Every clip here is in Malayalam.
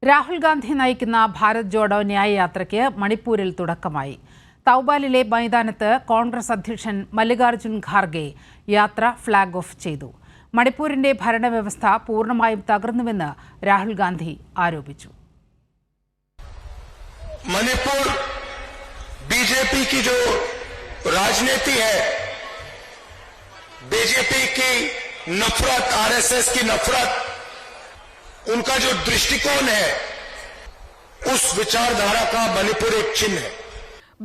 രാഹുൽ ഗാന്ധി നയിക്കുന്ന ഭാരത് ജോഡോ ന്യായ യാത്രയ്ക്ക് മണിപ്പൂരിൽ തുടക്കമായി. തൗബാലിലെ മൈതാനത്ത് കോൺഗ്രസ് അധ്യക്ഷൻ മല്ലികാർജുൻ ഖാർഗെ യാത്ര ഫ്ളാഗ് ഓഫ് ചെയ്തു. മണിപ്പൂരിന്റെ ഭരണവ്യവസ്ഥ പൂർണ്ണമായും തകർന്നുവെന്ന് രാഹുൽ ഗാന്ധി ആരോപിച്ചു. मणिपुर बीजेपी की जो राजनीति है, बीजेपी की नफरत, आरएसएस की नफरत, उनका जो दृष्टिकोण है, उस विचारधारा का मणिपुर एक चिन्ह है.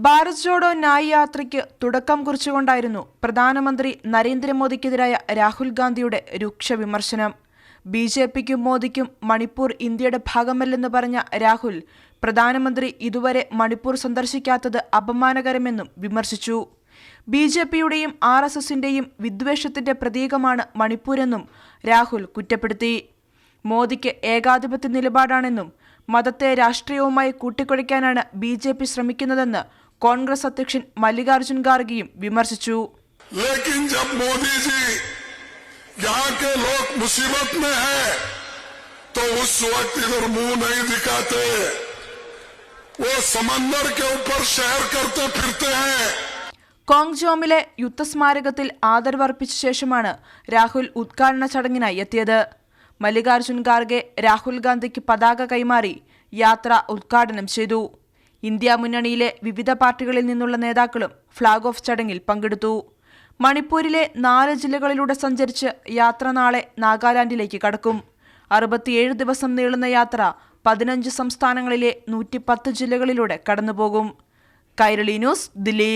ഭാരത് ജോഡോ ന്യായ യാത്രയ്ക്ക് തുടക്കം കുറിച്ചുകൊണ്ടായിരുന്നു പ്രധാനമന്ത്രി നരേന്ദ്രമോദിക്കെതിരായ രാഹുൽ ഗാന്ധിയുടെ രൂക്ഷ വിമർശനം. ബിജെപിക്കും മോദിക്കും മണിപ്പൂർ ഇന്ത്യയുടെ ഭാഗമല്ലെന്ന് പറഞ്ഞ രാഹുൽ പ്രധാനമന്ത്രി ഇതുവരെ മണിപ്പൂർ സന്ദർശിക്കാത്തത് അപമാനകരമെന്നും വിമർശിച്ചു. ബിജെപിയുടെയും RSSന്റെയും വിദ്വേഷത്തിന്റെ പ്രതീകമാണ് മണിപ്പൂരെന്നും രാഹുൽ കുറ്റപ്പെടുത്തി. മോദിക്ക് ഏകാധിപത്യ നിലപാടാണെന്നും മതത്തെ രാഷ്ട്രീയവുമായി കൂട്ടിക്കുഴയ്ക്കാനാണ് ബിജെപി ശ്രമിക്കുന്നതെന്ന് കോൺഗ്രസ് അധ്യക്ഷൻ മല്ലികാർജുൻ ഖാർഗെയും വിമർശിച്ചു. यहाँ के लोग मुसीबत में हैं तो उस वक्त इधर मुंह नहीं दिखाते, वो समंदर के ऊपर शहर करते फिरते हैं. കോങ്ജോമിലെ യുദ്ധസ്മാരകത്തിൽ ആദരവർപ്പിച്ച ശേഷമാണ് രാഹുൽ ഉദ്ഘാടന ചടങ്ങിനായി എത്തിയത്. മല്ലികാർജുൻ ഖാർഗെ രാഹുൽ ഗാന്ധിക്ക് പതാക കൈമാറി യാത്ര ഉദ്ഘാടനം ചെയ്തു. ഇന്ത്യ മുന്നണിയിലെ വിവിധ പാർട്ടികളിൽ നിന്നുള്ള നേതാക്കളും ഫ്ളാഗ് ഓഫ് ചടങ്ങിൽ പങ്കെടുത്തു. മണിപ്പൂരിലെ 4 ജില്ലകളിലൂടെ സഞ്ചരിച്ച് യാത്ര നാളെ നാഗാലാൻഡിലേക്ക് കടക്കും. 67 ദിവസം നീളുന്ന യാത്ര 15 സംസ്ഥാനങ്ങളിലെ 110 ജില്ലകളിലൂടെ കടന്നുപോകും. കൈരളി ന്യൂസ്, ദില്ലി.